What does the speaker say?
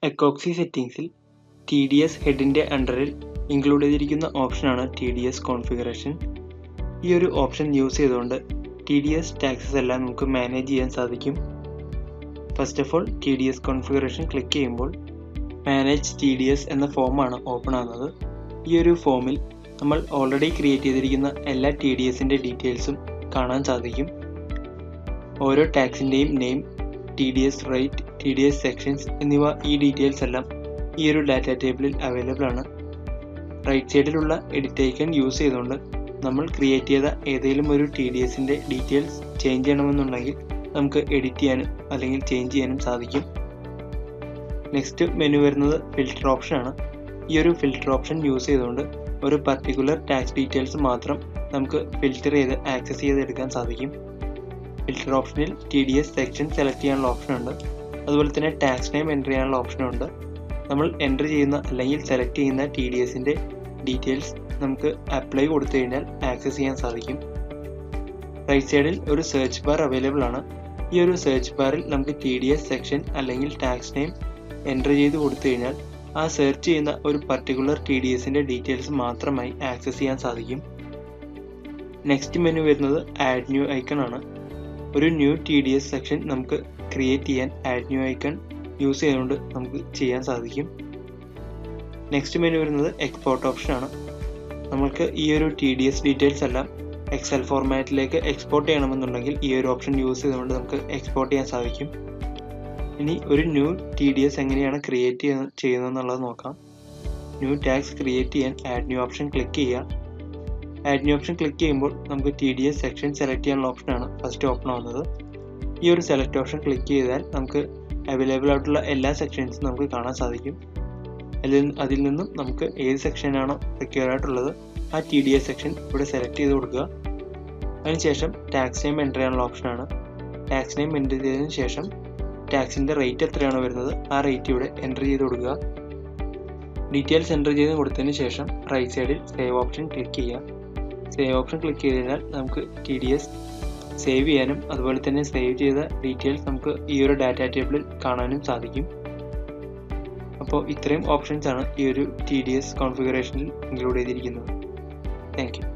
എക്കോക്സി സെറ്റിംഗ്സിൽ TDS ഹെഡിൻ്റെ അണ്ടറിൽ include ചെയ്തിരിക്കുന്ന ഓപ്ഷനാണ് TDS കോൺഫിഗറേഷൻ. ഈ ഒരു ഓപ്ഷൻ യൂസ് ചെയ്തുകൊണ്ട് TDS ടാക്സസ് എല്ലാം നമുക്ക് മാനേജ് ചെയ്യാൻ സാധിക്കും. First of all TDS configuration click ചെയ്യുമ്പോൾ മാനേജ് TDS എന്ന ഫോമാണ് ഓപ്പൺ ആകുന്നത്. ഈ ഒരു ഫോമിൽ നമ്മൾ ഓൾറെഡി ക്രിയേറ്റ് ചെയ്തിരിക്കുന്ന എല്ലാ TDSൻ്റെ ഡീറ്റെയിൽസും കാണാൻ സാധിക്കും. ഓരോ ടാക്സിൻ്റെയും name, TDS rate, TDS sections എന്നിവ ഈ ഡീറ്റെയിൽസ് എല്ലാം ഈ ഒരു ഡാറ്റ ടേബിളിൽ അവൈലബിൾ ആണ്. റൈറ്റ് സൈഡിലുള്ള എഡിറ്റ് ഐക്കൺ യൂസ് ചെയ്തുകൊണ്ട് നമ്മൾ ക്രിയേറ്റ് ചെയ്ത ഏതെങ്കിലും ഒരു TDSൻ്റെ ഡീറ്റെയിൽസ് ചേഞ്ച് ചെയ്യണമെന്നുണ്ടെങ്കിൽ നമുക്ക് എഡിറ്റ് ചെയ്യാനും അല്ലെങ്കിൽ ചേഞ്ച് ചെയ്യാനും സാധിക്കും. നെക്സ്റ്റ് മെനു വരുന്നത് ഫിൽറ്റർ ഓപ്ഷനാണ്. ഈ ഒരു ഫിൽറ്റർ ഓപ്ഷൻ യൂസ് ചെയ്തുകൊണ്ട് ഒരു പർട്ടിക്കുലർ ടാക്സ് ഡീറ്റെയിൽസ് മാത്രം നമുക്ക് ഫിൽറ്റർ ചെയ്ത് ആക്സസ് ചെയ്തെടുക്കാൻ സാധിക്കും. ഫിൽറ്റർ ഓപ്ഷനിൽ TDS സെക്ഷൻ സെലക്ട് ചെയ്യാനുള്ള ഓപ്ഷനുണ്ട്. അതുപോലെ തന്നെ ടാക്സ് നെയിം എൻ്റർ ചെയ്യാനുള്ള ഓപ്ഷനുണ്ട്. നമ്മൾ എൻ്റർ ചെയ്യുന്ന അല്ലെങ്കിൽ സെലക്ട് ചെയ്യുന്ന TDSൻ്റെ ഡീറ്റെയിൽസ് നമുക്ക് അപ്ലൈ കൊടുത്തു കഴിഞ്ഞാൽ ആക്സസ് ചെയ്യാൻ സാധിക്കും. റൈറ്റ് സൈഡിൽ ഒരു സെർച്ച് ബാർ അവൈലബിൾ ആണ്. ഈ ഒരു സെർച്ച് ബാറിൽ നമുക്ക് TDS സെക്ഷൻ അല്ലെങ്കിൽ ടാക്സ് നെയിം എൻ്റർ ചെയ്ത് കൊടുത്തു കഴിഞ്ഞാൽ ആ സെർച്ച് ചെയ്യുന്ന ഒരു പർട്ടിക്കുലർ TDSൻ്റെ ഡീറ്റെയിൽസ് മാത്രമായി ആക്സസ് ചെയ്യാൻ സാധിക്കും. നെക്സ്റ്റ് മെനു വരുന്നത് ആഡ് ന്യൂ ഐക്കൺ ആണ്. ഒരു ന്യൂ TDS സെക്ഷൻ നമുക്ക് ക്രിയേറ്റ് ചെയ്യാൻ ആഡ് ന്യൂ ഐക്കൺ യൂസ് ചെയ്തുകൊണ്ട് നമുക്ക് ചെയ്യാൻ സാധിക്കും. നെക്സ്റ്റ് മെനു വരുന്നത് എക്സ്പോർട്ട് ഓപ്ഷൻ ആണ്. നമുക്ക് ഈ ഒരു TDS ഡീറ്റെയിൽസ് എല്ലാം എക്സൽ ഫോർമാറ്റിലേക്ക് എക്സ്പോർട്ട് ചെയ്യണമെന്നുണ്ടെങ്കിൽ ഈ ഒരു ഓപ്ഷൻ യൂസ് ചെയ്തുകൊണ്ട് നമുക്ക് എക്സ്പോർട്ട് ചെയ്യാൻ സാധിക്കും. ഇനി ഒരു ന്യൂ TDS എങ്ങനെയാണ് ക്രിയേറ്റ് ചെയ്യുന്നതെന്നുള്ളത് നോക്കാം. ന്യൂ ടാക്സ് ക്രിയേറ്റ് ചെയ്യാൻ ആഡ് ന്യൂ ഓപ്ഷൻ ക്ലിക്ക് ചെയ്യുക. ആഡ് ന്യൂ ഓപ്ഷൻ ക്ലിക്ക് ചെയ്യുമ്പോൾ നമുക്ക് TDS സെക്ഷൻ സെലക്ട് ചെയ്യാനുള്ള ഓപ്ഷനാണ് ഫസ്റ്റ് ഓപ്പൺ ആവുന്നത്. ഈ ഒരു സെലക്ട് ഓപ്ഷൻ ക്ലിക്ക് ചെയ്താൽ നമുക്ക് അവൈലബിൾ ആയിട്ടുള്ള എല്ലാ സെക്ഷൻസും നമുക്ക് കാണാൻ സാധിക്കും. അതിൽ നിന്നും നമുക്ക് ഏത് സെക്ഷനാണോ റിക്വയർ ആയിട്ടുള്ളത് ആ TDS സെക്ഷൻ ഇവിടെ സെലക്ട് ചെയ്ത് കൊടുക്കുക. അതിനുശേഷം ടാക്സ് നെയിം എൻ്റർ ചെയ്യാനുള്ള ഓപ്ഷനാണ്. ടാക്സ് നെയിം എൻ്റർ ചെയ്തതിന് ശേഷം ടാക്സിൻ്റെ റേറ്റ് എത്രയാണോ വരുന്നത് ആ റേറ്റ് ഇവിടെ എൻ്റർ ചെയ്ത് കൊടുക്കുക. ഡീറ്റെയിൽസ് എൻ്റർ ചെയ്ത് കൊടുത്തതിന് ശേഷം റൈറ്റ് സൈഡിൽ സേവ് ഓപ്ഷൻ ക്ലിക്ക് ചെയ്യുക. സേവ് ഓപ്ഷൻ ക്ലിക്ക് ചെയ്ത് കഴിഞ്ഞാൽ നമുക്ക് TDS സേവ് ചെയ്യാനും അതുപോലെ തന്നെ സേവ് ചെയ്ത ഡീറ്റെയിൽസ് നമുക്ക് ഈ ഒരു ഡാറ്റ ടേബിളിൽ കാണാനും സാധിക്കും. അപ്പോൾ ഇത്രയും ഓപ്ഷൻസ് ആണ് ഈ ഒരു TDS കോൺഫിഗറേഷനിൽ ഇൻക്ലൂഡ് ചെയ്തിരിക്കുന്നത്. Thank you.